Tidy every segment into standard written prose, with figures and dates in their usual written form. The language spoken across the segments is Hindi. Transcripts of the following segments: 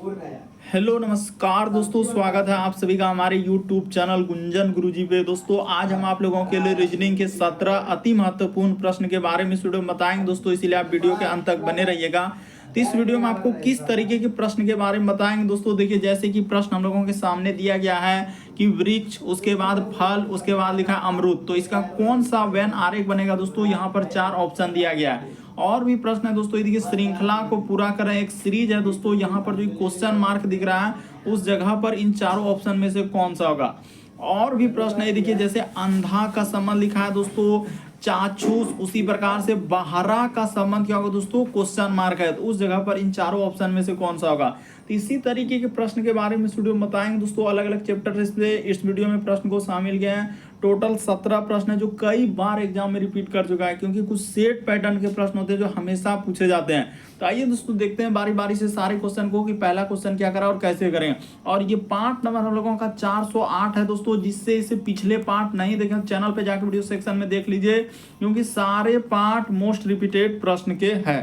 हेलो नमस्कार दोस्तों, स्वागत है आप सभी का हमारे YouTube चैनल गुंजन गुरुजी पे। दोस्तों आज हम आप लोगों के लिए रीजनिंग के 17 अति महत्वपूर्ण प्रश्न के बारे में इस वीडियो में बताएंगे दोस्तों, इसीलिए आप वीडियो के अंत तक बने रहिएगा। तो इस वीडियो में आपको किस तरीके के प्रश्न के बारे में बताएंगे दोस्तों। देखिए जैसे कि प्रश्न हम लोगों के सामने दिया गया है कि वृक्ष, उसके बाद फल, उसके बाद लिखा अमरूद, तो इसका कौन सा वेन आरेख बनेगा दोस्तों। यहाँ पर 4 ऑप्शन दिया गया है। और भी प्रश्न है दोस्तों, देखिए श्रृंखला को पूरा करें, एक सीरीज है दोस्तों। यहाँ पर जो क्वेश्चन मार्क दिख रहा है उस जगह पर इन चारों ऑप्शन में से कौन सा होगा। और भी प्रश्न है, देखिए जैसे अंधा का संबंध लिखा है दोस्तों, चाक्षुष, उसी प्रकार से बहरा का संबंध क्या होगा दोस्तों, क्वेश्चन मार्क है, तो उस जगह पर इन चारों ऑप्शन में से कौन सा होगा। तो इसी तरीके के प्रश्न के बारे में इस वीडियो में बताएंगे दोस्तों। अलग अलग चैप्टर इस वीडियो में प्रश्न को शामिल किए हैं। टोटल 17 प्रश्न है जो कई बार एग्जाम में रिपीट कर चुका है, क्योंकि कुछ सेट पैटर्न के प्रश्न होते हैं जो हमेशा पूछे जाते हैं। तो आइए दोस्तों देखते हैं बारी बारी से सारे क्वेश्चन को कि पहला क्वेश्चन क्या करा और कैसे करें। और ये पार्ट नंबर हम लोगों का 408 है दोस्तों, जिससे इसे पिछले पार्ट नहीं देखें चैनल पे जाकर वीडियो सेक्शन में देख लीजिए, क्योंकि सारे पार्ट मोस्ट रिपीटेड प्रश्न के हैं।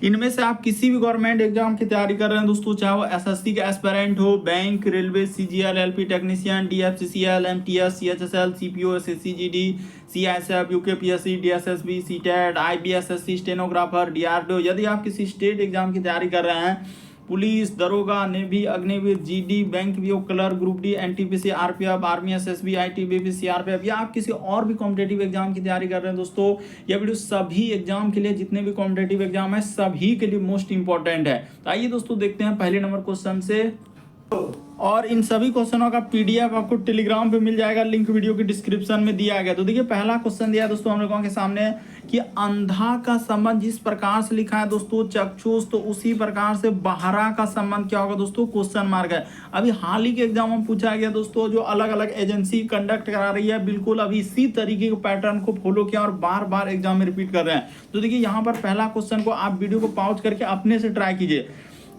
इनमें से आप किसी भी गवर्नमेंट एग्जाम की तैयारी कर रहे हैं दोस्तों, चाहे वो एसएससी के एस्पिरेंट हो, bank, railway, CGL, LP technician, DFCCL, MTS, CHSL, CPO, SSC GD, CISF, UKPSC, DSSB, CTET, IB SSC, stenographer, DRDO, यदि आप किसी स्टेट एग्जाम की तैयारी कर रहे हैं, पुलिस, दरोगा, navy, Agniveer, GD, bank VO, clerk, group D, NTPC, RPF, army, SSB, ITBP, CRPF, या आप किसी और भी कॉम्पिटेटिव एग्जाम की तैयारी कर रहे हैं दोस्तों, यह वीडियो सभी एग्जाम के लिए, जितने भी कॉम्पिटेटिव एग्जाम है सभी के लिए मोस्ट इंपॉर्टेंट है। तो आइए दोस्तों देखते हैं पहले नंबर क्वेश्चन से। और इन सभी क्वेश्चनों का पीडीएफ आपको टेलीग्राम पे मिल जाएगा, लिंक वीडियो के डिस्क्रिप्शन में दिया गया। तो देखिए पहला क्वेश्चन दिया है दोस्तों हम लोगों के सामने कि अंधा का संबंध जिस प्रकार से लिखा है दोस्तों चाक्षुष, तो उसी प्रकार से बहरा का संबंध क्या होगा दोस्तों, क्वेश्चन मार्क है। अभी हाल ही के एग्जाम में पूछा गया दोस्तों, जो अलग अलग एजेंसी कंडक्ट करा रही है, बिल्कुल अभी इसी तरीके के पैटर्न को फॉलो किया और बार बार एग्जाम में रिपीट कर रहे हैं। तो देखिए यहाँ पर पहला क्वेश्चन को आप वीडियो को पॉज करके अपने से ट्राई कीजिए।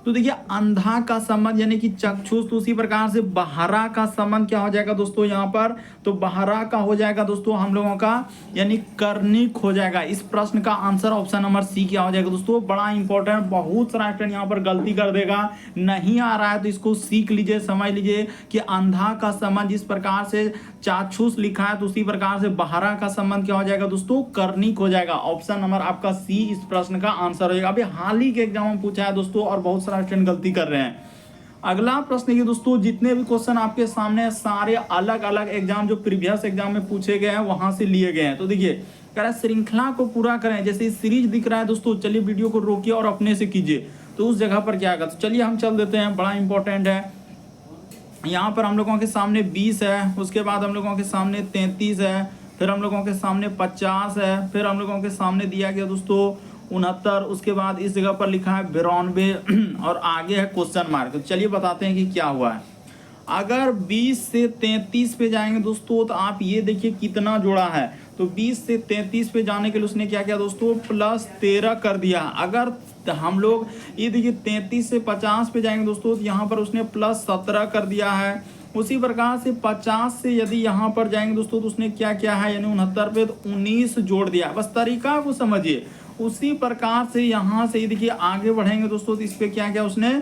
तो देखिए अंधा का संबंध यानी कि चक्षुष, तो उसी प्रकार से बहरा का संबंध क्या हो जाएगा दोस्तों यहाँ पर, तो बहरा का हो जाएगा दोस्तों हम लोगों का यानी कर्णिक हो जाएगा। इस प्रश्न का आंसर ऑप्शन नंबर सी क्या हो जाएगा दोस्तों, बड़ा इंपॉर्टेंट। बहुत सारा स्टूडेंट यहाँ पर गलती कर देगा, नहीं आ रहा है तो इसको सीख लीजिए, समझ लीजिए कि अंधा का संबंध जिस प्रकार से चाक्षुष लिखा है तो उसी प्रकार से बहरा का संबंध क्या हो जाएगा दोस्तों, कर्णिक हो जाएगा। ऑप्शन नंबर आपका सी इस प्रश्न का आंसर हो जाएगा। अभी हाल ही के एग्जाम में पूछा है दोस्तों और बहुत स्टूडेंट गलती कर रहे हैं। अगला प्रश्न ये दोस्तों, जितने भी क्वेश्चन आपके सामने सारे अलग अलग एग्जाम जो प्रीवियस एग्जाम में पूछे गए हैं वहां से लिए गए हैं। तो देखिए कह रहा है श्रृंखला को पूरा करें, जैसे सीरीज दिख रहा है दोस्तों, चलिए वीडियो को रोकिए और अपने से कीजिए। तो उस जगह पर क्या आएगा, तो चलिए हम चल देते हैं, बड़ा इंपॉर्टेंट है। यहाँ पर हम लोगों के सामने 20 है, उसके बाद हम लोगों के सामने 33 है, फिर हम लोगों के सामने 50 है, फिर हम लोगों के सामने दिया गया दोस्तों 69, उसके बाद इस जगह पर लिखा है 92 और आगे है क्वेश्चन मार्क। तो चलिए बताते हैं कि क्या हुआ है। अगर 20 से 33 पे जाएंगे दोस्तों, तो आप ये देखिए कितना जोड़ा है। तो 20 से 33 पे जाने के लिए उसने क्या किया दोस्तों, +13 कर दिया। अगर हम लोग ये देखिए 33 से 50 पे जाएंगे दोस्तों, तो यहाँ पर उसने +17 कर दिया है। उसी प्रकार से 50 से यदि यहाँ पर जाएंगे दोस्तों, तो उसने क्या किया है, यानी 69 पे तो 19 जोड़ दिया। बस तरीका को समझिए। उसी प्रकार से यहाँ से देखिए आगे बढ़ेंगे दोस्तों, तो इस पे क्या किया उसने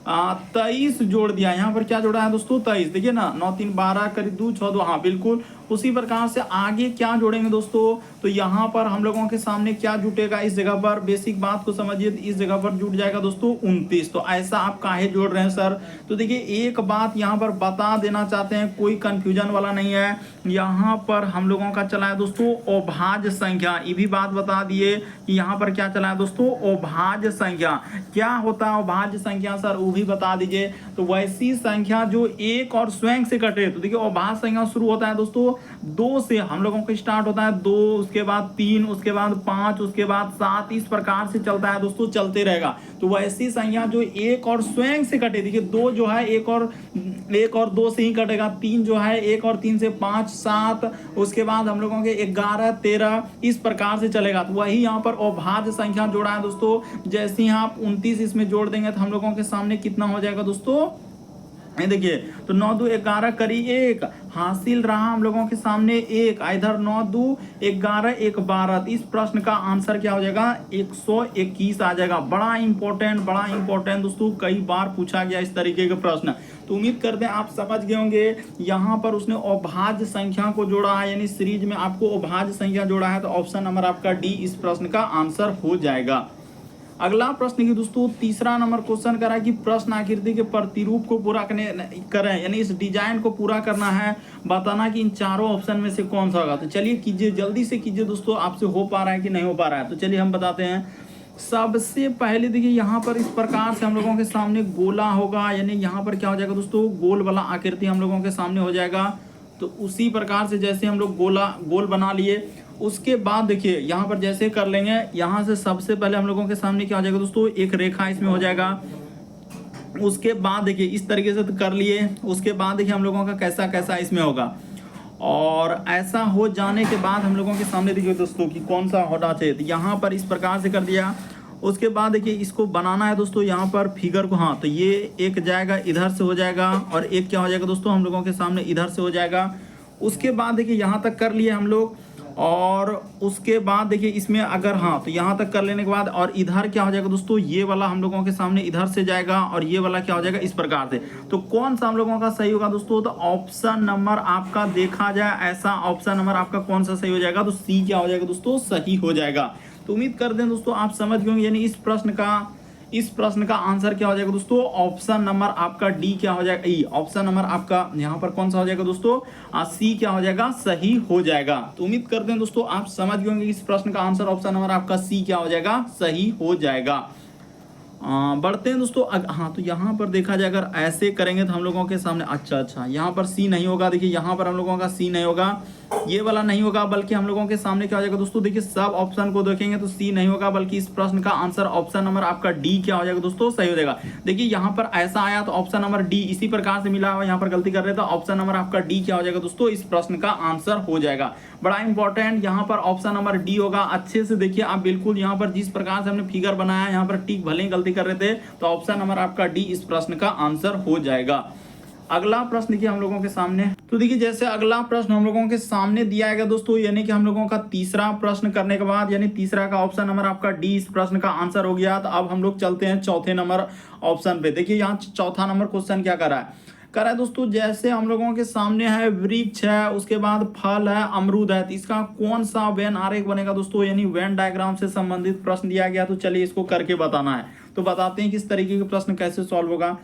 23 जोड़ दिया। यहाँ पर क्या जोड़ा है दोस्तों, 23। देखिए ना, 9 3 12 करीब 2 6 2, हाँ बिल्कुल। उसी प्रकार से आगे क्या जोड़ेंगे दोस्तों, तो यहाँ पर हम लोगों के सामने क्या जुटेगा, इस जगह पर बेसिक बात को समझिए, इस जगह पर जुट जाएगा दोस्तों 29। तो ऐसा आप काहे जोड़ रहे हैं सर, तो देखिए एक बात यहाँ पर बता देना चाहते हैं, कोई कंफ्यूजन वाला नहीं है। यहाँ पर हम लोगों का चला है दोस्तों अभाज्य संख्या, ये भी बात बता दिए कि यहाँ पर क्या चला है दोस्तों, अभाज्य संख्या। क्या होता है अभाज्य संख्या सर, वो भी बता दीजिए। तो वैसी संख्या जो एक और स्वयं से कटे। तो देखिए अभाज्य संख्या शुरू होता है दोस्तों 2 से, हम लोगों को स्टार्ट होता है 2, उसके बाद 3, उसके बाद 5, उसके बाद 7, इस प्रकार से चलता है दोस्तों, चलते रहेगा। तो वैसी संख्या जो एक और स्वयं से कटे, देखिए 2 जो है एक और 2 से ही कटेगा, 3 जो है 1 और 3 से, 5 7, उसके बाद हम लोगों के 11 13, इस प्रकार से चलेगा। तो वही यहाँ पर अभाज्य संख्या जोड़ा है दोस्तों। जैसे ही आप 29 इसमें जोड़ देंगे तो हम लोगों के सामने कितना हो जाएगा दोस्तों, ये देखिए, तो 9 2 11 करी 1 हासिल रहा हम लोगों के सामने 1, इधर 9 2 11 1 12। इस प्रश्न का आंसर क्या हो जाएगा 121 आ जाएगा। बड़ा इंपॉर्टेंट दोस्तों, कई बार पूछा गया इस तरीके के प्रश्न। तो उम्मीद करते हैं आप समझ गए होंगे। यहाँ पर उसने अभाज्य संख्या को जोड़ा है, यानी सीरीज में आपको अभाज्य संख्या जोड़ा है, तो ऑप्शन नंबर आपका डी इस प्रश्न का आंसर हो जाएगा। अगला प्रश्न की दोस्तों तीसरा नंबर क्वेश्चन करा कि प्रश्न आकृति के प्रतिरूप को पूरा करें, यानी इस डिजाइन को पूरा करना है, बताना कि इन चारों ऑप्शन में से कौन सा होगा। तो चलिए कीजिए, जल्दी से कीजिए दोस्तों, आपसे हो पा रहा है कि नहीं हो पा रहा है। तो चलिए हम बताते हैं। सबसे पहले देखिए यहाँ पर इस प्रकार से हम लोगों के सामने गोला होगा, यानी यहाँ पर क्या हो जाएगा दोस्तों गोल वाला आकृति हम लोगों के सामने हो जाएगा। तो उसी प्रकार से जैसे हम लोग गोल बना लिए, उसके बाद देखिए यहाँ पर जैसे कर लेंगे, यहाँ से सबसे पहले हम लोगों के सामने क्या हो जाएगा दोस्तों एक रेखा इसमें हो जाएगा। उसके बाद देखिए इस तरीके से तो कर लिए, उसके बाद देखिए हम लोगों का कैसा कैसा इसमें होगा। और ऐसा हो जाने के बाद हम लोगों के सामने देखिए दोस्तों कि कौन सा होना चाहिए, तो यहाँ पर इस प्रकार से कर दिया। उसके बाद देखिए इसको बनाना है दोस्तों यहाँ पर फिगर को, हाँ तो ये एक जाएगा इधर से हो जाएगा, और एक क्या हो जाएगा दोस्तों हम लोगों के सामने इधर से हो जाएगा। उसके बाद देखिए यहाँ तक कर लिए हम लोग, और उसके बाद देखिए इसमें अगर हाँ तो यहाँ तक कर लेने के बाद, और इधर क्या हो जाएगा दोस्तों ये वाला हम लोगों के सामने इधर से जाएगा, और ये वाला क्या हो जाएगा इस प्रकार से। तो कौन सा हम लोगों का सही होगा दोस्तों, तो ऑप्शन नंबर आपका देखा जाए ऐसा ऑप्शन नंबर आपका कौन सा सही हो जाएगा, तो सी क्या हो जाएगा दोस्तों सही हो जाएगा। तो उम्मीद करते हैं दोस्तों आप समझ गए होंगे, यानी इस प्रश्न का आंसर क्या हो जाएगा दोस्तों ऑप्शन नंबर आपका डी क्या हो जाएगा, ई ऑप्शन नंबर आपका यहाँ पर कौन सा हो जाएगा दोस्तों सी क्या हो जाएगा सही हो जाएगा। तो उम्मीद करते हैं दोस्तों आप समझ गए होंगे इस प्रश्न का आंसर ऑप्शन नंबर आपका सी क्या हो जाएगा सही हो जाएगा। बढ़ते हैं दोस्तों। हाँ तो यहाँ पर देखा जाए अगर ऐसे करेंगे तो हम लोगों के सामने अच्छा यहाँ पर सी नहीं होगा। देखिए यहाँ पर हम लोगों का सी नहीं होगा, ये वाला नहीं होगा, बल्कि हम लोगों के सामने क्या हो जाएगा दोस्तों, देखिए सब ऑप्शन को देखेंगे तो सी नहीं होगा, बल्कि इस प्रश्न का आंसर ऑप्शन नंबर आपका डी क्या हो जाएगा दोस्तों सही हो जाएगा। देखिए यहाँ पर ऐसा आया तो ऑप्शन नंबर डी इसी प्रकार से मिला हुआ, यहाँ पर गलती कर रहे तो ऑप्शन नंबर आपका डी क्या हो जाएगा दोस्तों इस प्रश्न का आंसर हो जाएगा। बड़ा इंपॉर्टेंट यहाँ पर ऑप्शन नंबर डी होगा। अच्छे से देखिए आप बिल्कुल यहाँ पर जिस प्रकार से हमने फिगर बनाया यहाँ पर टिक भले ही गलती कर रहे थे, तो ऑप्शन नंबर आपका डी इस प्रश्न का आंसर हो जाएगा। अगला प्रश्न देखिए हम लोगों के सामने, तो देखिए जैसे अगला प्रश्न हम लोगों के सामने दिया गया दोस्तों, यानी कि हम लोगों का तीसरा प्रश्न करने के बाद, यानी तीसरा का ऑप्शन नंबर आपका डी इस प्रश्न का आंसर हो गया। तो अब हम लोग चलते हैं चौथे नंबर ऑप्शन पे। देखिए यहाँ चौथा नंबर क्वेश्चन क्या कर रहा है दोस्तों, जैसे हम लोगों के सामने है वृक्ष है, उसके बाद फल है, अमरूद है, तो इसका कौन सा वेन आरेख बनेगा दोस्तों, यानी वेन डायग्राम से संबंधित प्रश्न दिया गया। तो चलिए इसको करके बताना है। तो बताते हैं किस तरीके के प्रश्न कैसे सॉल्व होगा।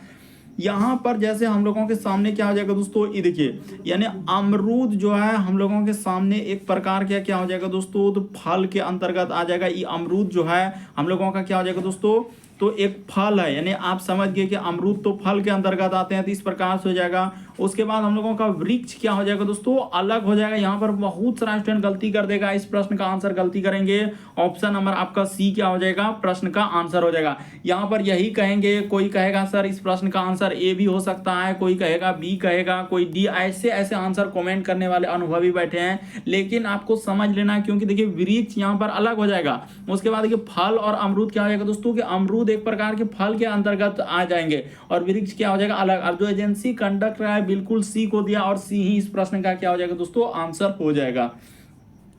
यहाँ पर जैसे हम लोगों के सामने क्या हो जाएगा दोस्तों, ये देखिए यानी अमरूद जो है हम लोगों के सामने एक प्रकार क्या हो जाएगा दोस्तों, तो फल के अंतर्गत आ जाएगा। ये अमरूद जो है हम लोगों का क्या हो जाएगा दोस्तों, तो एक फल है, यानी आप समझ गए कि अमरूद तो फल के अंतर्गत आते हैं, तो इस प्रकार से हो जाएगा। उसके बाद हम लोगों का वृक्ष क्या हो जाएगा दोस्तों अलग हो जाएगा। यहाँ पर बहुत सारा स्टूडेंट गलती कर देगा, इस प्रश्न का आंसर गलती करेंगे। ऑप्शन नंबर आपका सी क्या हो जाएगा प्रश्न का आंसर हो जाएगा। यहाँ पर यही कहेंगे, कोई कहेगा सर इस प्रश्न का आंसर ए भी हो सकता है, कोई कहेगा बी कहेगा, कोई डी, ऐसे ऐसे आंसर कमेंट करने वाले अनुभवी बैठे हैं। लेकिन आपको समझ लेना है, क्योंकि देखिए वृक्ष यहाँ पर अलग हो जाएगा। उसके बाद देखिए फल और अमरूद क्या हो जाएगा दोस्तों, कि अमरूद एक प्रकार के फल के अंतर्गत आ जाएंगे, और वृक्ष क्या हो जाएगा अलग। और जो एजेंसी कंडक्ट रहा है बिल्कुल सी को दिया, और सी ही इस प्रश्न का क्या हो जाएगा दोस्तों आंसर हो जाएगा।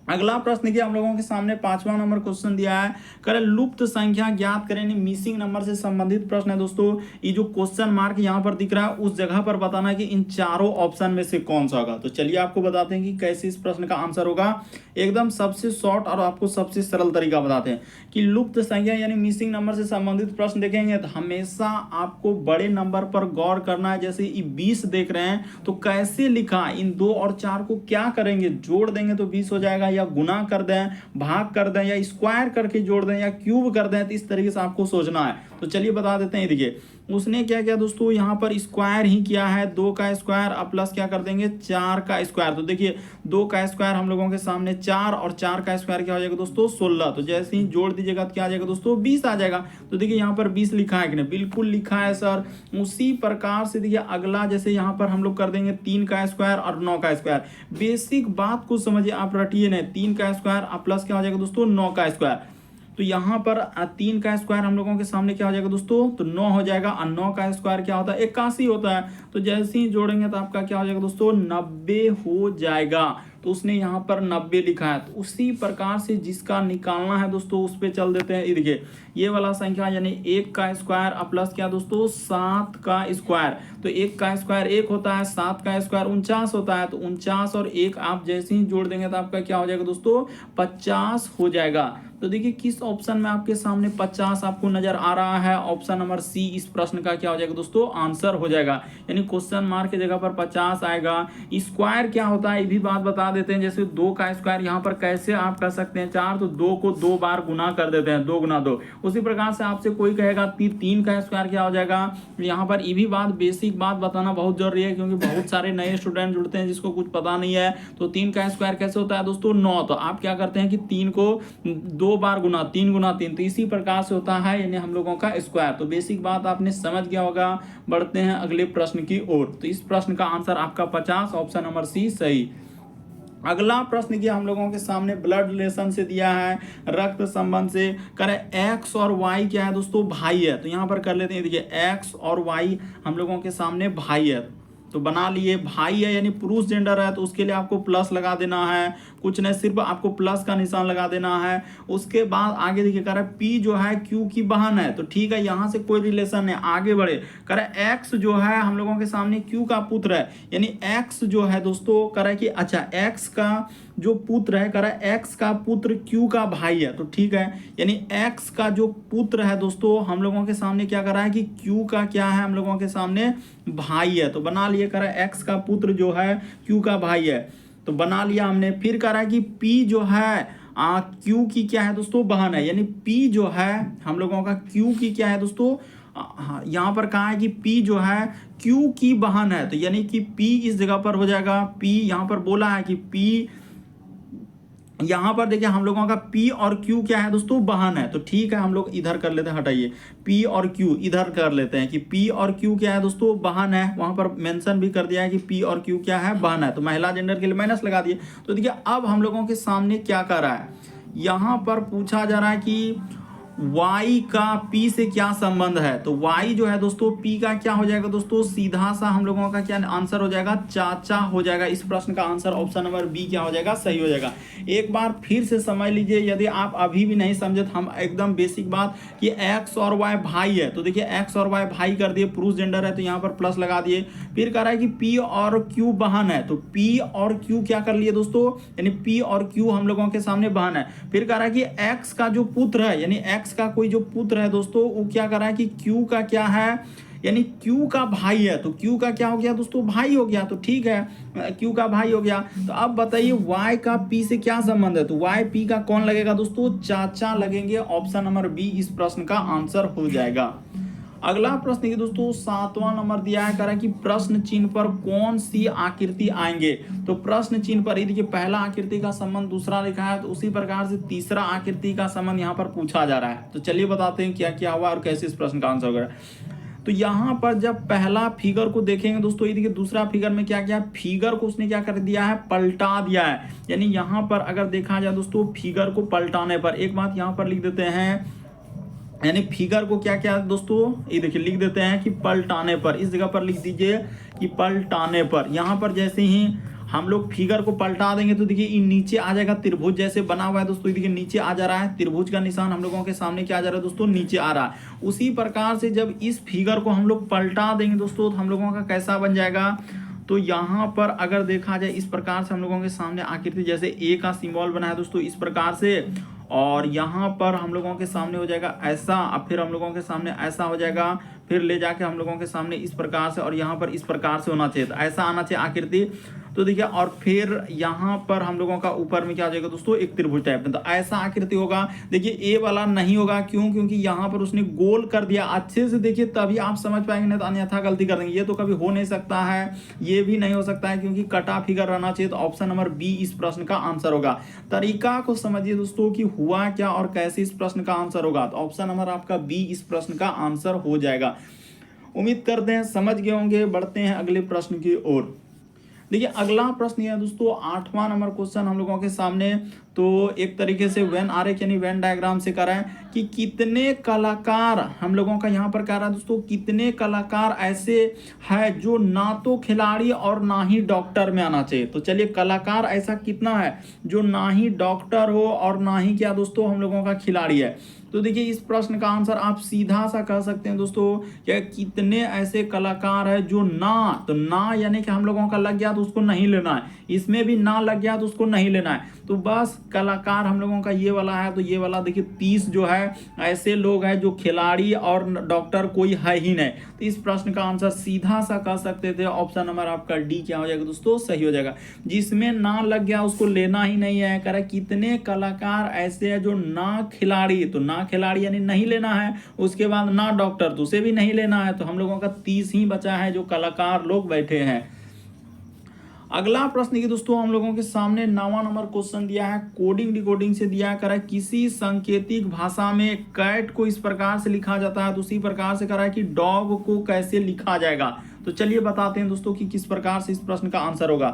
अगला प्रश्न देखिए हम लोगों के सामने पांचवा नंबर क्वेश्चन दिया है, करें लुप्त संख्या ज्ञात करें, मिसिंग नंबर से संबंधित प्रश्न है दोस्तों। ये जो क्वेश्चन मार्क यहाँ पर दिख रहा है उस जगह पर बताना है कि इन चारों ऑप्शन में से कौन सा होगा। तो चलिए आपको बताते हैं कि कैसे इस प्रश्न का आंसर होगा। एकदम सबसे शॉर्ट और आपको सबसे सरल तरीका बताते हैं कि लुप्त संख्या यानी मिसिंग नंबर से संबंधित प्रश्न देखेंगे तो हमेशा आपको बड़े नंबर पर गौर करना है। जैसे ये 20 देख रहे हैं तो कैसे लिखा, इन 2 और 4 को क्या करेंगे, जोड़ देंगे तो 20 हो जाएगा, या गुना कर दें, भाग कर दें, या स्क्वायर करके जोड़ दें, या क्यूब कर दें। तो इस तरीके से आपको सोचना है। तो चलिए बता देते हैं। देखिए उसने क्या किया दोस्तों, यहाँ पर स्क्वायर ही किया है, 2 का स्क्वायर अब प्लस क्या कर देंगे 4 का स्क्वायर। तो देखिए 2 का स्क्वायर हम लोगों के सामने 4, और 4 का स्क्वायर क्या हो जाएगा दोस्तों 16। तो जैसे ही जोड़ दीजिएगा तो क्या आ जाएगा दोस्तों 20 आ जाएगा। तो देखिए यहाँ पर 20 लिखा है कि नहीं, बिल्कुल लिखा है सर। उसी प्रकार से देखिए अगला जैसे यहाँ पर हम लोग कर देंगे 3 का स्क्वायर और 9 का स्क्वायर। बेसिक बात को समझिए, आप रटिए नहीं, 3 का स्क्वायर अब प्लस क्या हो जाएगा दोस्तों 9 का स्क्वायर। तो यहाँ पर 3 का स्क्वायर हम लोगों के सामने क्या हो जाएगा दोस्तों, तो 9 हो जाएगा। और 9 का स्क्वायर क्या होता है, 81 होता है। तो जैसे ही जोड़ेंगे तो आपका क्या हो जाएगा दोस्तों, 90 हो जाएगा। तो उसने यहाँ पर 90 लिखा है। तो उसी प्रकार से जिसका निकालना है दोस्तों उस पर चल देते हैं। ये देखिए ये वाला संख्या यानी 1 का स्क्वायर प्लस क्या दोस्तों, 7 का स्क्वायर। तो 1 का स्क्वायर 1 होता है, 7 का स्क्वायर 49 होता है। तो 49 और 1 आप जैसे ही जोड़ देंगे तो आपका क्या हो जाएगा दोस्तों, 50 हो जाएगा। तो देखिए किस ऑप्शन में आपके सामने 50 आपको नजर आ रहा है, ऑप्शन नंबर सी इस प्रश्न का क्या हो जाएगा दोस्तों, आंसर हो जाएगा। यानी क्वेश्चन मार्क की जगह पर 50 आएगा। स्क्वायर क्या होता है ये भी बात बता देते हैं। जैसे 2 का स्क्वायर यहाँ पर कैसे आप कर सकते हैं, 4 तो 2 को 2 बार गुना कर देते हैं, 2 गुना 2। उसी प्रकार से आपसे कोई कहेगा 3 का स्क्वायर क्या हो जाएगा। यहाँ पर ये भी बात बेसिक बात बताना बहुत जरूरी है, क्योंकि बहुत सारे नए स्टूडेंट जुड़ते हैं जिसको कुछ पता नहीं है। तो 3 का स्क्वायर कैसे होता है दोस्तों, 9। तो आप क्या करते हैं कि 3 को 2 बार गुना, 3 गुना 3। तो इसी प्रकार से होता है यानी हम लोगों का स्क्वायर। तो बेसिक बात आपने समझ गया होगा। बढ़ते हैं अगले प्रश्न की ओर। तो इस प्रश्न का आंसर आपका 50, ऑप्शन नंबर सी सही। अगला प्रश्न किया हम लोगों के सामने ब्लड रिलेशन से दिया है, रक्त संबंध से। करें एक्स और वाई क्या है दोस्तों, भाई है। तो यहाँ पर कर लेते हैं, देखिए एक्स और वाई हम लोगों के सामने भाई है। तो बना लिए भाई है यानी पुरुष जेंडर है, तो उसके लिए आपको प्लस लगा देना है। कुछ नहीं, सिर्फ आपको प्लस का निशान लगा देना है। उसके बाद आगे देखिए कह रहा है पी जो है क्यू की बहन है। तो ठीक है, यहाँ से कोई रिलेशन नहीं, आगे बढ़े। कह रहा है एक्स जो है हम लोगों के सामने क्यू का पुत्र है। यानी एक्स जो है दोस्तों कह रहा है कि अच्छा एक्स का जो पुत्र है, कह रहा है एक्स का पुत्र क्यू का भाई है। तो ठीक है, यानी एक्स का जो पुत्र है दोस्तों हम लोगों के सामने क्या कर रहा है कि क्यू का क्या है, हम लोगों के सामने भाई है। तो बना लिए, कह रहा है एक्स का पुत्र जो है क्यू का भाई है। तो बना लिया हमने। फिर कह रहा है कि पी जो है क्यू की क्या है दोस्तों, बहन है। यानी पी जो है हम लोगों का क्यू की क्या है दोस्तों, हाँ यहाँ पर कहा है कि P जो है Q की बहन है। तो यानी कि P इस जगह पर हो जाएगा, P यहाँ पर बोला है कि P, यहाँ पर देखिए हम लोगों का P और Q क्या है दोस्तों, बहन है। तो ठीक है, हम लोग इधर कर लेते हैं, हटाइए P और Q इधर कर लेते हैं कि P और Q क्या है दोस्तों, बहन है। वहां पर मेंशन भी कर दिया है कि P और Q क्या है, बहन है। तो महिला जेंडर के लिए माइनस लगा दिए। तो देखिए अब हम लोगों के सामने क्या कर रहा है, यहाँ पर पूछा जा रहा है कि y का p से क्या संबंध है। तो y जो है दोस्तों p का क्या हो जाएगा दोस्तों, सीधा सा हम लोगों का क्या आंसर हो जाएगा, चाचा हो जाएगा। इस प्रश्न का आंसर ऑप्शन नंबर बी क्या हो जाएगा, सही हो जाएगा। एक बार फिर से समझ लीजिए, यदि आप अभी भी नहीं समझे तो हम एकदम बेसिक बात कि x और y भाई है। तो देखिए x और y भाई कर दिए, पुरुष जेंडर है तो यहाँ पर प्लस लगा दिए। फिर कह रहा है कि p और q बहन है। तो p और q क्या कर लिए दोस्तों, यानी p और q हम लोगों के सामने बहन है। फिर कह रहा है कि x का जो पुत्र है, यानी x का कोई जो पुत्र है दोस्तों वो क्या कर रहा है कि Q का क्या है, यानी Q का भाई है। तो Q का क्या हो गया दोस्तों, भाई हो गया। तो ठीक है, Q का भाई हो गया। तो अब बताइए Y का P से क्या संबंध है। तो Y P का कौन लगेगा दोस्तों, चाचा लगेंगे। ऑप्शन नंबर बी इस प्रश्न का आंसर हो जाएगा। अगला प्रश्न देखिए दोस्तों, 7वां नंबर दिया है, कह रहा है कि प्रश्न चिन्ह पर कौन सी आकृति आएंगे। तो प्रश्न चिन्ह पर देखिए पहला आकृति का संबंध दूसरा लिखा है, तो उसी प्रकार से तीसरा आकृति का संबंध यहाँ पर पूछा जा रहा है। तो चलिए बताते हैं क्या क्या हुआ और कैसे इस प्रश्न का आंसर होगा। तो यहाँ पर जब पहला फिगर को देखेंगे दोस्तों, ये देखिए दूसरा फिगर में क्या किया, फिगर को उसने क्या कर दिया है, पलटा दिया है। यानी यहाँ पर अगर देखा जाए दोस्तों, फिगर को पलटाने पर एक बात यहाँ पर लिख देते हैं, यानी फिगर को क्या क्या दोस्तों, ये देखिए लिख देते हैं कि पलटाने पर। इस जगह पर लिख दीजिए कि पलटाने पर। यहाँ पर जैसे ही हम लोग फिगर को पलटा देंगे तो देखिए ये नीचे आ जाएगा, त्रिभुज जैसे बना हुआ है दोस्तों, देखिए नीचे आ जा रहा है, त्रिभुज का निशान हम लोगों के सामने क्या आ जा रहा है दोस्तों, नीचे आ रहा है। उसी प्रकार से जब इस फिगर को हम लोग पलटा देंगे दोस्तों तो हम लोगों का कैसा बन जाएगा। तो यहाँ पर अगर देखा जाए इस प्रकार से हम लोगों के सामने आकृति, जैसे ए का सिंबल बना है दोस्तों इस प्रकार से, और यहाँ पर हम लोगों के सामने हो जाएगा ऐसा, अब फिर हम लोगों के सामने ऐसा हो जाएगा, फिर ले जाके हम लोगों के सामने इस प्रकार से, और यहाँ पर इस प्रकार से होना चाहिए, तो ऐसा आना चाहिए आकृति। तो देखिए और फिर यहाँ पर हम लोगों का ऊपर में क्या हो जाएगा दोस्तों, एक त्रिभुज टाइप में, तो ऐसा आकृति होगा। देखिए ए वाला नहीं होगा, क्यों, क्योंकि यहाँ पर उसने गोल कर दिया। अच्छे से देखिए तभी आप समझ पाएंगे, नहीं तो अन्यथा गलती कर देंगे। ये तो कभी हो नहीं सकता है, ये भी नहीं हो सकता है, क्योंकि कटा फिगर रहना चाहिए। तो ऑप्शन नंबर बी इस प्रश्न का आंसर होगा। तरीका को समझिए दोस्तों कि हुआ क्या और कैसे इस प्रश्न का आंसर होगा। तो ऑप्शन नंबर आपका बी इस प्रश्न का आंसर हो जाएगा। उम्मीद करते हैं समझ गए होंगे। बढ़ते हैं अगले प्रश्न की ओर। देखिए अगला प्रश्न यह है दोस्तों, 8वां नंबर क्वेश्चन हम लोगों के सामने। तो एक तरीके से वेन आरेख यानी वेन डायग्राम से कर रहा है कि कितने कलाकार हम लोगों का यहाँ पर कह रहा है दोस्तों, कितने कलाकार ऐसे है जो ना तो खिलाड़ी और ना ही डॉक्टर में आना चाहिए। तो चलिए कलाकार ऐसा कितना है जो ना ही डॉक्टर हो और ना ही क्या दोस्तों हम लोगों का खिलाड़ी है। तो देखिए इस प्रश्न का आंसर आप सीधा सा कह सकते हैं दोस्तों, क्या कितने ऐसे कलाकार है जो ना, तो ना यानी कि हम लोगों का लग गया तो उसको नहीं लेना है, इसमें भी ना लग गया तो उसको नहीं लेना है। तो बस कलाकार हम लोगों का ये वाला है, तो ये वाला देखिए 30 जो है ऐसे लोग हैं जो खिलाड़ी और डॉक्टर कोई है ही नहीं। तो इस प्रश्न का आंसर सीधा सा कह सकते थे ऑप्शन नंबर आपका डी क्या हो जाएगा दोस्तों, सही हो जाएगा। जिसमें ना लग गया उसको लेना ही नहीं है। कह रहा है कितने कलाकार ऐसे हैं जो ना खिलाड़ी, तो ना खिलाड़ी यानी नहीं लेना है, उसके बाद ना डॉक्टर तो उसे भी नहीं लेना है। तो हम लोगों का 30 ही बचा है जो कलाकार लोग बैठे हैं। अगला प्रश्न की दोस्तों हम लोगों के सामने 9वां नंबर क्वेश्चन दिया है, कोडिंग डिकोडिंग से दिया है। कह रहा है किसी सांकेतिक भाषा में कैट को इस प्रकार से लिखा जाता है, तो उसी प्रकार से कह रहा है कि डॉग को कैसे लिखा जाएगा। तो चलिए बताते हैं दोस्तों कि किस प्रकार से इस प्रश्न का आंसर होगा।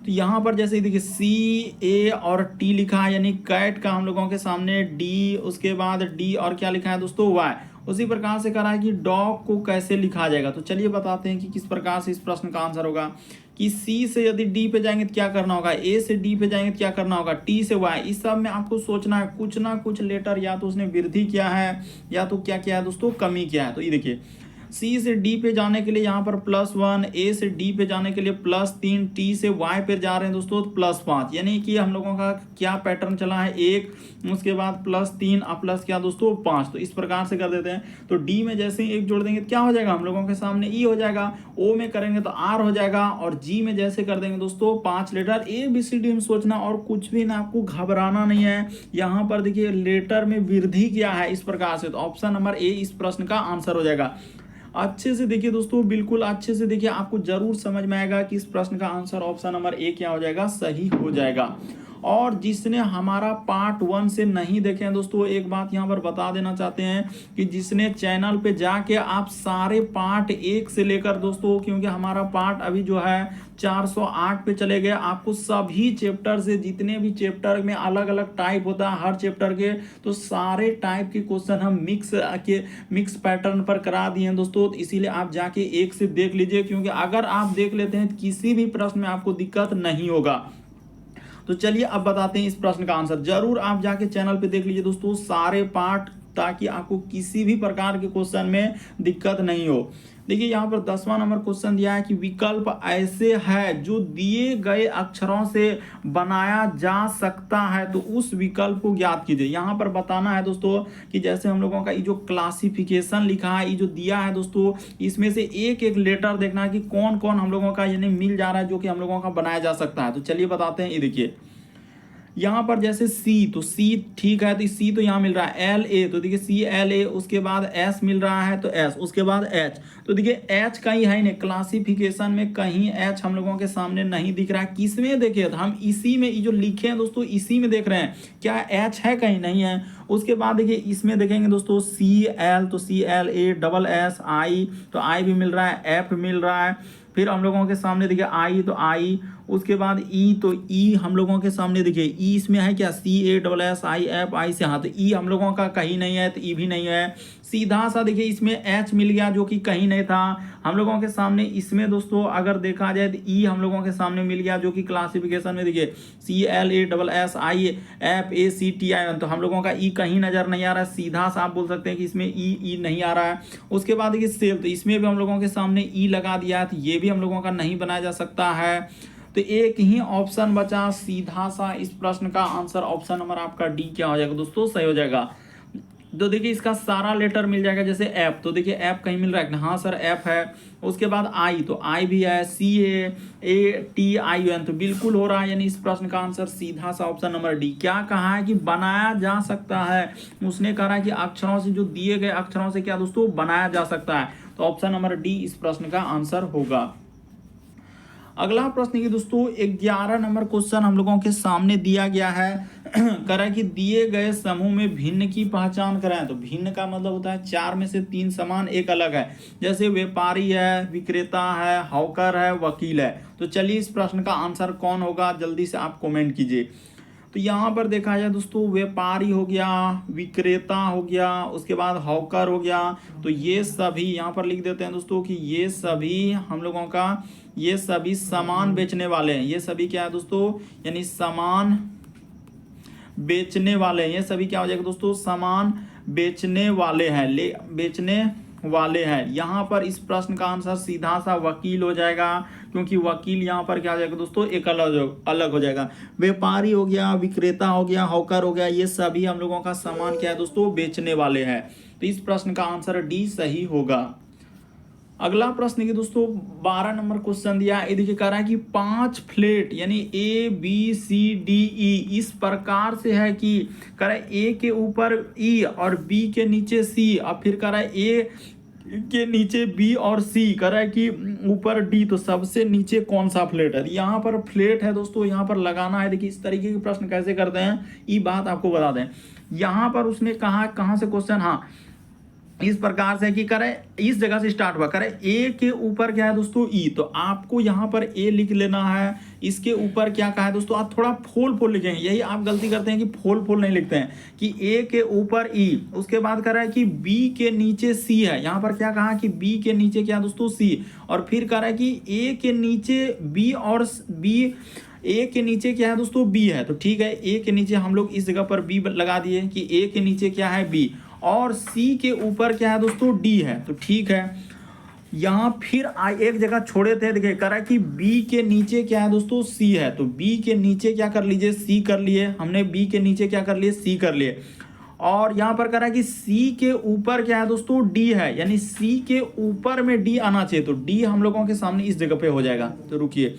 तो यहाँ पर जैसे देखिए C A और T लिखा है, यानी कैट का हम लोगों के सामने D, उसके बाद D और क्या लिखा है दोस्तों Y। उसी प्रकार से कह रहा है कि डॉग को कैसे लिखा जाएगा। तो चलिए बताते हैं कि किस प्रकार से इस प्रश्न का आंसर होगा। कि C से यदि D पे जाएंगे तो क्या करना होगा, A से D पे जाएंगे तो क्या करना होगा, T से Y। इस सब में आपको सोचना है, कुछ ना कुछ लेटर या तो उसने वृद्धि किया है या तो क्या किया है दोस्तों, कमी किया है। तो ये देखिए C से D पे जाने के लिए यहाँ पर +1, A से D पे जाने के लिए +3, T से Y पे जा रहे हैं दोस्तों +5। यानी कि हम लोगों का क्या पैटर्न चला है, 1 उसके बाद +3 और प्लस क्या दोस्तों 5। तो इस प्रकार से कर देते हैं। तो D में जैसे ही 1 जोड़ देंगे तो क्या हो जाएगा, हम लोगों के सामने E हो जाएगा। O में करेंगे तो R हो जाएगा। और G में जैसे कर देंगे दोस्तों 5 लेटर। ABCD में सोचना और कुछ भी ना, आपको घबराना नहीं है। यहाँ पर देखिए लेटर में वृद्धि किया है इस प्रकार से। तो ऑप्शन नंबर A इस प्रश्न का आंसर हो जाएगा। अच्छे से देखिए दोस्तों, बिल्कुल अच्छे से देखिए, आपको जरूर समझ में आएगा कि इस प्रश्न का आंसर ऑप्शन नंबर A क्या हो जाएगा, सही हो जाएगा। और जिसने हमारा पार्ट 1 से नहीं देखे हैं दोस्तों, एक बात यहाँ पर बता देना चाहते हैं कि जिसने चैनल पे जाके आप सारे पार्ट 1 से लेकर दोस्तों, क्योंकि हमारा पार्ट अभी जो है 408 पे चले गए, आपको सभी चैप्टर से, जितने भी चैप्टर में अलग अलग टाइप होता है हर चैप्टर के, तो सारे टाइप के क्वेश्चन हम मिक्स पैटर्न पर करा दिए हैं दोस्तों। तो इसीलिए आप जाके 1 से देख लीजिए, क्योंकि अगर आप देख लेते हैं किसी भी प्रश्न में आपको दिक्कत नहीं होगा। तो चलिए अब बताते हैं इस प्रश्न का आंसर। जरूर आप जाके चैनल पे देख लीजिए दोस्तों सारे पार्ट, ताकि आपको किसी भी प्रकार के क्वेश्चन में दिक्कत नहीं हो। देखिए यहाँ पर 10वां नंबर क्वेश्चन दिया है कि विकल्प ऐसे है जो दिए गए अक्षरों से बनाया जा सकता है, तो उस विकल्प को ज्ञात कीजिए। यहाँ पर बताना है दोस्तों कि जैसे हम लोगों का ये जो क्लासिफिकेशन लिखा है, ये जो दिया है दोस्तों, इसमें से एक एक लेटर देखना है कि कौन कौन हम लोगों का यानी मिल जा रहा है जो कि हम लोगों का बनाया जा सकता है। तो चलिए बताते हैं। ये देखिए यहाँ पर जैसे C, तो C ठीक है, तो C तो यहाँ मिल रहा है LA, तो देखिए CLA, उसके बाद S मिल रहा है तो S, उसके बाद H, तो देखिए H कहीं है नहीं, क्लासिफिकेशन में कहीं H हम लोगों के सामने नहीं दिख रहा है। किसमें देखिए, तो हम इसी में जो लिखे हैं दोस्तों, इसी में देख रहे हैं, क्या H है, कहीं नहीं है। उसके बाद देखिए इसमें देखेंगे दोस्तों CL, तो CLA, तो I भी मिल रहा है, F मिल रहा है। फिर हम लोगों के सामने देखिए I, तो I, उसके बाद E, तो E हम लोगों के सामने देखिए E इसमें है क्या, CASSIFI से, हाँ तो E हम लोगों का कहीं नहीं है, तो E भी नहीं है। सीधा सा देखिए इसमें H मिल गया जो कि कहीं नहीं था हम लोगों के सामने। इसमें दोस्तों अगर देखा जाए तो E हम लोगों के सामने मिल गया जो कि क्लासिफिकेशन में देखिए CLASSIFACTI, तो हम लोगों का E कहीं नजर नहीं आ रहा है। सीधा सा आप बोल सकते हैं कि इसमें E नहीं आ रहा है। उसके बाद देखिए सेल, तो इसमें भी हम लोगों के सामने E लगा दिया है, तो ये भी हम लोगों का नहीं बनाया जा सकता है। तो एक ही ऑप्शन बचा सीधा सा, इस प्रश्न का आंसर ऑप्शन नंबर आपका डी क्या हो जाएगा दोस्तों, सही हो जाएगा। तो देखिए इसका सारा लेटर मिल जाएगा, जैसे F, तो देखिए F कहीं मिल रहा है, हाँ सर F है। उसके बाद I, तो I भी है, CAATIUN, तो बिल्कुल हो रहा है। यानी इस प्रश्न का आंसर सीधा सा ऑप्शन नंबर डी। क्या कहा है कि बनाया जा सकता है, उसने कहा है कि अक्षरों से, जो दिए गए अक्षरों से क्या दोस्तों बनाया जा सकता है। तो ऑप्शन नंबर डी इस प्रश्न का आंसर होगा। अगला प्रश्न की दोस्तों 11 नंबर क्वेश्चन हम लोगों के सामने दिया गया है। कह रहा है कि दिए गए समूह में भिन्न की पहचान करें। तो भिन्न का मतलब होता है 4 में से 3 समान, एक अलग है। जैसे व्यापारी है, विक्रेता है, हॉकर है, वकील है। तो चलिए इस प्रश्न का आंसर कौन होगा, जल्दी से आप कमेंट कीजिए। तो यहाँ पर देखा जाए दोस्तों, व्यापारी हो गया, विक्रेता हो गया, उसके बाद हॉकर हो गया। तो ये सभी यहाँ पर लिख देते हैं दोस्तों कि ये सभी हम लोगों का, ये सभी सामान बेचने वाले हैं। ये सभी क्या है दोस्तों, यानी सामान बेचने वाले हैं। ये सभी क्या हो जाएगा दोस्तों, सामान बेचने वाले हैं, बेचने वाले हैं। यहाँ पर इस प्रश्न का आंसर सीधा सा वकील हो जाएगा, क्योंकि वकील यहाँ पर क्या हो जाएगा दोस्तों, एक अलग हो जाएगा। व्यापारी हो गया, विक्रेता हो गया, हॉकर हो गया, ये सभी हम लोगों का सामान क्या है दोस्तों, बेचने वाले हैं। तो इस प्रश्न का आंसर डी सही होगा। अगला प्रश्न की दोस्तों 12 नंबर क्वेश्चन दिया है। ये देखिए कह रहा है कि 5 फ्लैट यानी A B C D E इस प्रकार से है कि कह रहा है ए के ऊपर ई और बी के नीचे सी, और फिर कह रहा है ए के नीचे बी और सी, कह रहा है कि ऊपर डी। तो सबसे नीचे कौन सा फ्लैट है। यहाँ पर फ्लैट है दोस्तों, यहाँ पर लगाना है। देखिए इस तरीके के प्रश्न कैसे करते हैं, ये बात आपको बता दें। यहाँ पर उसने कहा, कहाँ से क्वेश्चन, हाँ इस प्रकार से कि करे इस जगह से स्टार्ट हुआ, करे ए के ऊपर क्या है दोस्तों, ई। तो आपको यहाँ पर ए लिख लेना है, इसके ऊपर क्या कहा है दोस्तों, आप थोड़ा फोल लिखेंगे। यही आप गलती करते हैं कि फोल नहीं लिखते हैं, कि ए के ऊपर ई, उसके बाद कह रहा है कि बी के नीचे सी है। यहाँ पर क्या कहा कि बी के नीचे क्या दोस्तों, सी, और फिर कह रहा है कि ए के नीचे बी और बी, ए के नीचे क्या है दोस्तों, बी है। तो ठीक है, ए के नीचे हम लोग इस जगह पर बी लगा दिए कि ए के नीचे क्या है, बी, और सी के ऊपर क्या है दोस्तों, डी है। तो ठीक है, यहाँ फिर एक जगह छोड़े थे, देखिए कह रहा है कि बी के नीचे क्या है दोस्तों, सी है। तो बी के नीचे क्या कर लीजिए, सी कर लिए हमने, बी के नीचे क्या कर लिए, सी कर लिए। और यहाँ पर कह रहा है कि सी के ऊपर क्या है दोस्तों, डी है, यानी सी के ऊपर में डी आना चाहिए। तो डी हम लोगों के सामने इस जगह पे हो जाएगा। तो रुकिए,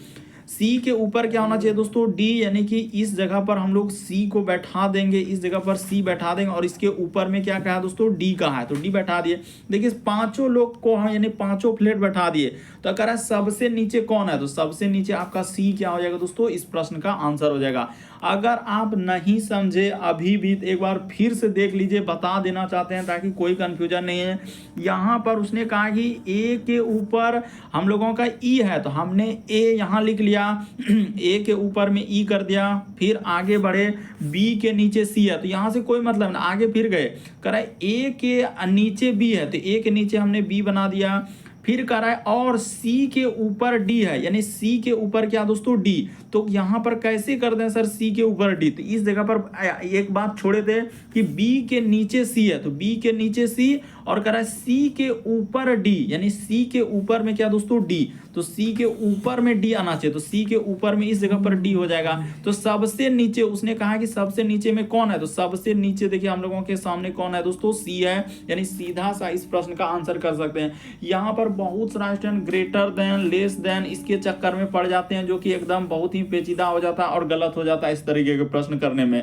सी के ऊपर क्या होना चाहिए दोस्तों, डी, यानी कि इस जगह पर हम लोग सी को बैठा देंगे, इस जगह पर सी बैठा देंगे, और इसके ऊपर में क्या कहा दोस्तों, डी कहा है। तो डी बैठा दिए। देखिए पांचों लोग को हम यानी पांचों फ्लैट बैठा दिए। तो कह रहा है सबसे नीचे कौन है, तो सबसे नीचे आपका सी क्या हो जाएगा दोस्तों, इस प्रश्न का आंसर हो जाएगा। अगर आप नहीं समझे अभी भी एक बार फिर से देख लीजिए, बता देना चाहते हैं ताकि कोई कंफ्यूजन नहीं है। यहाँ पर उसने कहा कि ए के ऊपर हम लोगों का ई है, तो हमने ए यहाँ लिख लिया, ए के ऊपर में ई कर दिया, फिर आगे बढ़े, बी के नीचे सी है, तो यहाँ से कोई मतलब नहीं, आगे फिर गए, कह रहा है ए के नीचे बी है, तो ए के नीचे हमने बी बना दिया। फिर कह रहा है और सी के ऊपर डी है, यानी सी के ऊपर क्या दोस्तों, डी। तो यहाँ पर कैसे कर दें सर, सी के ऊपर डी। तो इस जगह पर एक बात छोड़े थे कि बी के नीचे सी है, तो बी के नीचे सी, और कह रहा है सी के ऊपर डी, यानी सी के ऊपर में क्या दोस्तों, डी। तो सी के ऊपर में डी आना चाहिए, तो सी के ऊपर में इस जगह पर डी हो जाएगा। तो सबसे नीचे उसने कहा कि सबसे नीचे में कौन है, तो सबसे नीचे देखिए हम लोगों के सामने कौन है दोस्तों, सी है, यानी सीधा सा इस प्रश्न का आंसर कर सकते हैं। यहाँ पर बहुत सारा student greater than, less than, इसके चक्कर में पड़ जाते हैं, जो कि एकदम बहुत ही पेचीदा हो जाता है और गलत हो जाता है इस तरीके के प्रश्न करने में।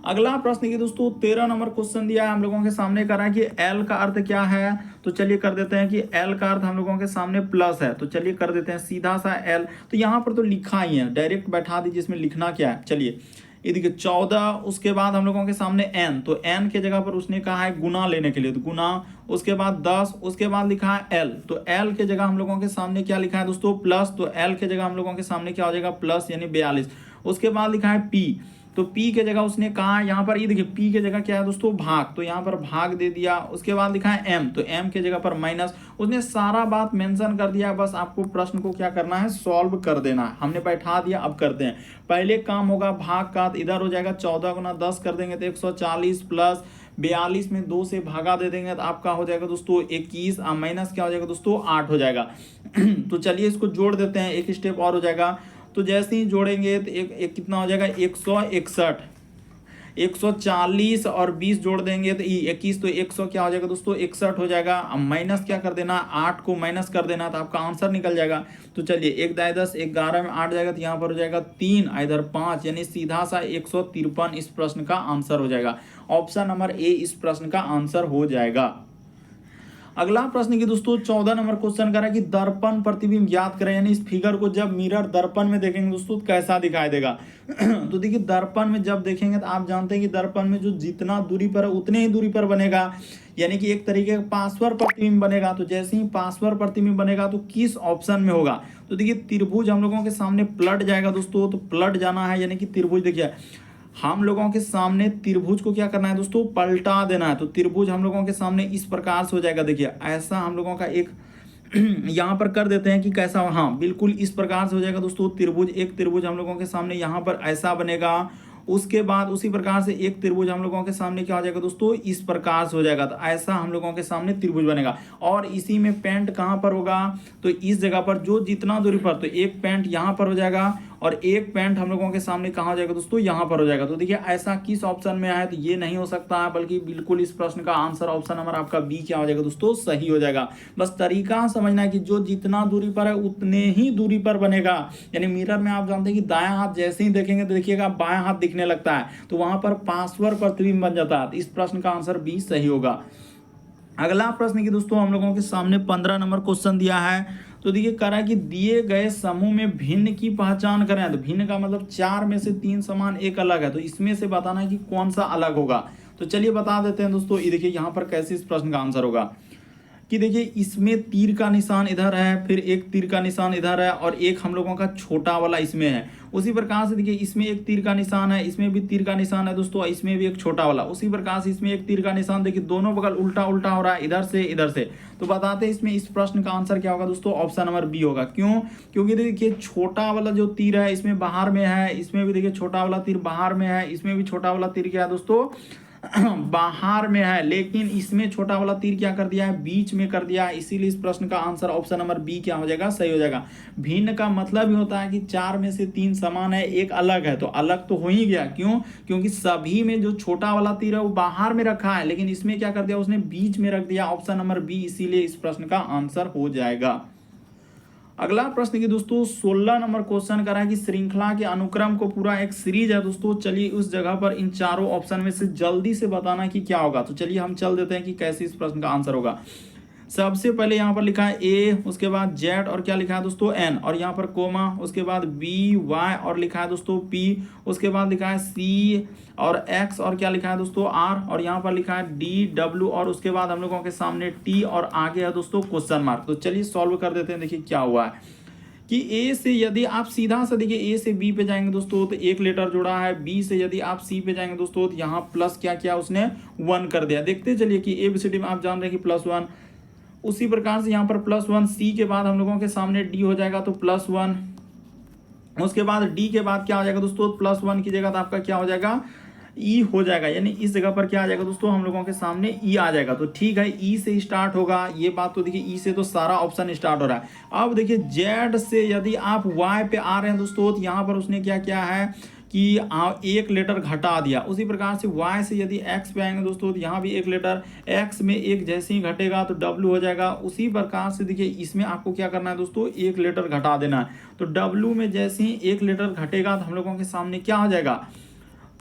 अगला प्रश्न की दोस्तों 13 नंबर क्वेश्चन दिया है हम लोगों के सामने, कर रहा है कि एल का अर्थ क्या है। तो चलिए कर देते हैं कि एल का अर्थ हम लोगों के सामने प्लस है। तो चलिए कर देते हैं सीधा सा एल। तो यहाँ पर तो लिखा ही है, डायरेक्ट बैठा दीजिए, इसमें लिखना क्या है। चलिए ये देखिए 14, उसके बाद हम लोगों के सामने एन, तो एन के जगह पर उसने कहा है गुना लेने के लिए, तो गुना, उसके बाद 10, उसके बाद लिखा है एल, तो एल के जगह हम लोगों के सामने क्या लिखा है दोस्तों, प्लस। तो एल के जगह हम लोगों के सामने क्या हो जाएगा, प्लस, यानी 42। उसके बाद लिखा है पी, तो पी के जगह उसने कहा यहाँ पर, ये देखिए पी के जगह क्या है दोस्तों, भाग, तो यहाँ पर भाग दे दिया। उसके बाद लिखा है एम, तो एम के जगह पर माइनस। उसने सारा बात मेंशन कर दिया, बस आपको प्रश्न को क्या करना है, सॉल्व कर देना है। हमने बैठा दिया, अब करते हैं। पहले काम होगा भाग का, तो इधर हो जाएगा 14 गुना 10 कर देंगे तो 140, प्लस 42 में 2 से भागा दे देंगे तो आपका हो जाएगा दोस्तों 21, माइनस क्या हो जाएगा दोस्तों 8 हो जाएगा। तो चलिए इसको जोड़ देते हैं, एक स्टेप और हो जाएगा। तो जैसे ही जोड़ेंगे तो एक कितना हो जाएगा, 161, 140 और 20 जोड़ देंगे तो 21, तो 100 क्या हो जाएगा दोस्तों 61 हो जाएगा। अब माइनस क्या कर देना, 8 को माइनस कर देना, तो आपका आंसर निकल जाएगा। तो चलिए 1 दाई 10, 11 में 8 जाएगा, तो यहाँ पर हो जाएगा 3, इधर 5, यानी सीधा सा 153 इस प्रश्न का आंसर हो जाएगा। ऑप्शन नंबर ए इस प्रश्न का आंसर हो जाएगा। अगला प्रश्न की दोस्तों 14 नंबर क्वेश्चन करा कि दर्पण प्रतिबिंब ज्ञात करें, यानी इस फिगर को जब मिरर दर्पण में देखेंगे दोस्तों तो कैसा दिखाई देगा। तो देखिए दर्पण में जब देखेंगे तो आप जानते हैं कि दर्पण में जो जितना दूरी पर है उतने ही दूरी पर बनेगा, यानी कि एक तरीके का पार्श्व प्रतिबिंब बनेगा। तो जैसे ही पार्श्व प्रतिबिंब बनेगा तो किस ऑप्शन में होगा। तो देखिए त्रिभुज हम लोगों के सामने पलट जाएगा दोस्तों, तो पलट जाना है, यानी कि त्रिभुज देखिए हम लोगों के सामने त्रिभुज को क्या करना है दोस्तों, पलटा देना है। तो त्रिभुज हम लोगों के सामने इस प्रकार से हो जाएगा। देखिए ऐसा हम लोगों का एक यहाँ पर कर देते हैं कि कैसा, हाँ बिल्कुल इस प्रकार से हो जाएगा दोस्तों। त्रिभुज, एक त्रिभुज हम लोगों के सामने यहाँ पर ऐसा बनेगा। उसके बाद उसी प्रकार से एक त्रिभुज हम लोगों के सामने क्या हो जाएगा दोस्तों, इस प्रकार से हो जाएगा। तो ऐसा हम लोगों के सामने त्रिभुज बनेगा। और इसी में पेंट कहाँ पर होगा, तो इस जगह पर जो जितना दूरी पर, तो एक पेंट यहाँ पर हो जाएगा और एक पेंट हम लोगों के सामने कहाँ हो जाएगा दोस्तों, यहाँ पर हो जाएगा। तो देखिए ऐसा किस ऑप्शन में है, तो ये नहीं हो सकता है, बल्कि बिल्कुल इस प्रश्न का आंसर ऑप्शन नंबर आपका बी क्या हो जाएगा दोस्तों, सही हो जाएगा। बस तरीका समझना है कि जो जितना दूरी पर है उतने ही दूरी पर बनेगा। यानी मिरर में आप जानते हैं कि दायां हाथ जैसे ही देखेंगे तो देखिएगा बायां हाथ दिखने लगता है, तो वहां पर पार्श्व प्रतिबिंब बन जाता है। इस प्रश्न का आंसर बी सही होगा। अगला प्रश्न की दोस्तों हम लोगों के सामने 15 नंबर क्वेश्चन दिया है। तो देखिए करा कि दिए गए समूह में भिन्न की पहचान करें। तो भिन्न का मतलब 4 में से 3 समान एक अलग है, तो इसमें से बताना है कि कौन सा अलग होगा। तो चलिए बता देते हैं दोस्तों। ये देखिए यहाँ पर कैसे इस प्रश्न का आंसर होगा कि देखिए इसमें तीर का निशान इधर है, फिर एक तीर का निशान इधर है और एक हम लोगों का छोटा वाला इसमें है। उसी प्रकार से देखिए इसमें एक तीर का निशान है, इसमें भी तीर का निशान है दोस्तों, इसमें भी एक छोटा वाला। उसी प्रकार से इसमें एक तीर का निशान, देखिए दोनों बगल उल्टा उल्टा हो रहा है, इधर से इधर से। तो बताते हैं इसमें इस प्रश्न का आंसर क्या होगा दोस्तों, ऑप्शन नंबर बी होगा। क्यों, क्योंकि देखिए छोटा वाला जो तीर है इसमें बाहर में है, इसमें भी देखिए छोटा वाला तीर बाहर में है, इसमें भी छोटा वाला तीर क्या है दोस्तों, बाहर में है। लेकिन इसमें छोटा वाला तीर क्या कर दिया है, बीच में कर दिया है। इसीलिए इस प्रश्न का आंसर ऑप्शन नंबर बी क्या हो जाएगा, सही हो जाएगा। भिन्न का मतलब ही होता है कि 4 में से 3 समान है, एक अलग है, तो अलग तो हो ही गया। क्यों, क्योंकि सभी में जो छोटा वाला तीर है वो बाहर में रखा है, लेकिन इसमें क्या कर दिया, उसने बीच में रख दिया, ऑप्शन नंबर बी। इसीलिए इस प्रश्न का आंसर हो जाएगा। अगला प्रश्न की दोस्तों 16 नंबर क्वेश्चन करा है कि श्रृंखला के अनुक्रम को पूरा एक सीरीज है दोस्तों। चलिए उस जगह पर इन चारों ऑप्शन में से जल्दी से बताना कि क्या होगा। तो चलिए हम चल देते हैं कि कैसे इस प्रश्न का आंसर होगा। सबसे पहले यहाँ पर लिखा है ए, उसके बाद जेड और क्या लिखा है दोस्तों एन, और यहाँ पर कोमा, उसके बाद बी वाई और लिखा है दोस्तों पी, उसके बाद लिखा है सी और एक्स और क्या लिखा है दोस्तों आर, और यहाँ पर लिखा है डी डब्ल्यू, और उसके बाद हम लोगों के सामने टी और आगे है दोस्तों क्वेश्चन मार्क। तो चलिए सॉल्व कर देते हैं। देखिए क्या हुआ है कि ए से यदि आप सीधा सा देखिए ए से बी पे जाएंगे दोस्तों तो एक लेटर जुड़ा है, बी से यदि आप सी पे जाएंगे दोस्तों तो यहाँ प्लस क्या किया उसने 1 कर दिया। देखते चलिए कि एबीसीडी में आप जान रहे हैं कि +1, उसी प्रकार से यहाँ पर +1, सी के बाद हम लोगों के सामने डी हो जाएगा तो +1, उसके बाद डी के बाद क्या हो जाएगा दोस्तों, +1 की जगह तो आपका क्या हो जाएगा, ई हो जाएगा। यानी इस जगह पर क्या आ जाएगा दोस्तों, हम लोगों के सामने ई आ जाएगा। तो ठीक है, ई से स्टार्ट होगा ये बात। तो देखिए ई से तो सारा ऑप्शन स्टार्ट हो रहा है। अब देखिए जेड से यदि आप वाई पे आ रहे हैं दोस्तों तो यहाँ पर उसने क्या किया है कि एक लेटर घटा दिया। उसी प्रकार से y से यदि x पे आएंगे दोस्तों तो यहाँ भी एक लेटर, x में एक जैसे ही घटेगा तो w हो जाएगा। उसी प्रकार से देखिए इसमें आपको क्या करना है दोस्तों, एक लेटर घटा देना है। तो w में जैसे ही एक लेटर घटेगा तो हम लोगों के सामने क्या हो जाएगा,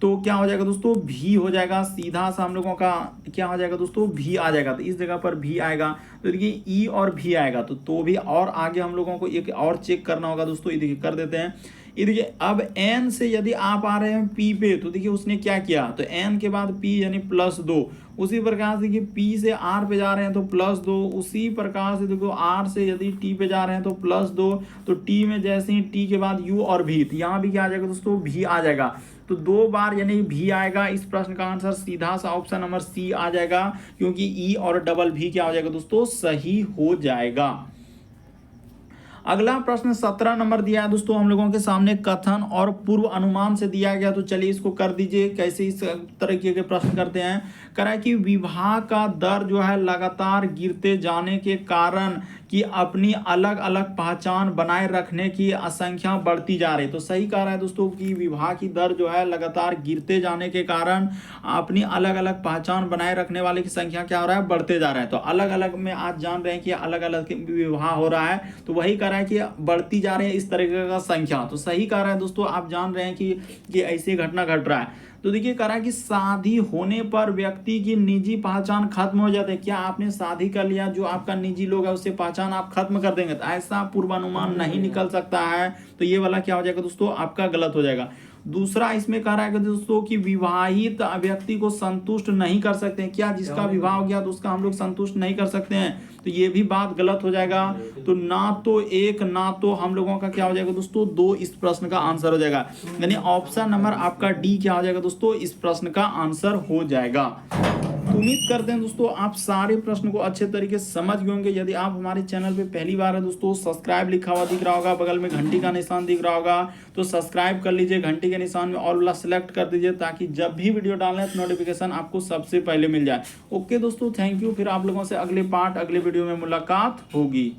तो क्या हो जाएगा दोस्तों, भी हो जाएगा। सीधा सा हम लोगों का क्या हो जाएगा दोस्तों, भी आ जाएगा। तो इस जगह पर भी आएगा तो देखिए ई और भी आएगा तो भी। और आगे हम लोगों को एक और चेक करना होगा दोस्तों, ये देखिए कर देते हैं। ये देखिए अब एन से यदि आप आ रहे हैं पी पे तो देखिए उसने क्या किया, तो एन के बाद पी यानी +2। उसी प्रकार से देखिए पी से आर पे जा रहे हैं तो +2। उसी प्रकार से देखो आर से यदि टी पे जा रहे हैं तो +2। तो टी में जैसे ही टी के बाद यू और भी, तो यहाँ भी क्या आ जाएगा दोस्तों, भी आ जाएगा। तो 2 बार यानी भी आएगा। इस प्रश्न का आंसर सीधा सा ऑप्शन नंबर सी आ जाएगा, क्योंकि ई और डबल भी क्या हो जाएगा दोस्तों, सही हो जाएगा। अगला प्रश्न 17 नंबर दिया है दोस्तों हम लोगों के सामने, कथन और पूर्व अनुमान से दिया गया। तो चलिए इसको कर दीजिए। कैसे इस तरीके के प्रश्न करते हैं, करा कि विवाह का दर जो है लगातार गिरते जाने के कारण कि अपनी अलग अलग पहचान बनाए रखने की संख्या बढ़ती जा रही। तो सही कह रहा है दोस्तों कि विवाह की दर जो है लगातार गिरते जाने के कारण अपनी अलग अलग पहचान बनाए रखने वाले की संख्या क्या हो रहा है, बढ़ते जा रहा है। तो अलग अलग में आज जान रहे हैं कि अलग अलग विवाह हो रहा है, तो वही कह रहा है कि बढ़ती जा रही है इस तरीके का संख्या। तो सही कह रहा है दोस्तों, आप जान रहे हैं कि ऐसी घटना घट रहा है। तो देखिए कह रहा है कि शादी होने पर व्यक्ति की निजी पहचान खत्म हो जाती है। क्या आपने शादी कर लिया, जो आपका निजी लोग है उससे पहचान आप खत्म कर देंगे? तो ऐसा पूर्वानुमान नहीं निकल सकता है। तो ये वाला क्या हो जाएगा दोस्तों, आपका गलत हो जाएगा। दूसरा इसमें कह रहा है कि दोस्तों कि विवाहित व्यक्ति को संतुष्ट नहीं कर सकते हैं। क्या जिसका विवाह हो गया तो उसका हम लोग संतुष्ट नहीं कर सकते हैं? तो ये भी बात गलत हो जाएगा। तो ना तो एक ना तो हम लोगों का क्या हो जाएगा दोस्तों, दो इस प्रश्न का आंसर हो जाएगा। यानी ऑप्शन नंबर आपका डी क्या हो जाएगा दोस्तों, इस प्रश्न का आंसर हो जाएगा। तो उम्मीद करते हैं दोस्तों आप सारे प्रश्न को अच्छे तरीके से समझ गए होंगे। यदि आप हमारे चैनल पे पहली बार है दोस्तों, सब्सक्राइब लिखा हुआ दिख रहा होगा, बगल में घंटी का निशान दिख रहा होगा, तो सब्सक्राइब कर लीजिए, घंटी के निशान में ऑल वाला सेलेक्ट कर दीजिए, ताकि जब भी वीडियो डालें तो नोटिफिकेशन आपको सबसे पहले मिल जाए। ओके दोस्तों, थैंक यू। फिर आप लोगों से अगले पार्ट अगले वीडियो में मुलाकात होगी।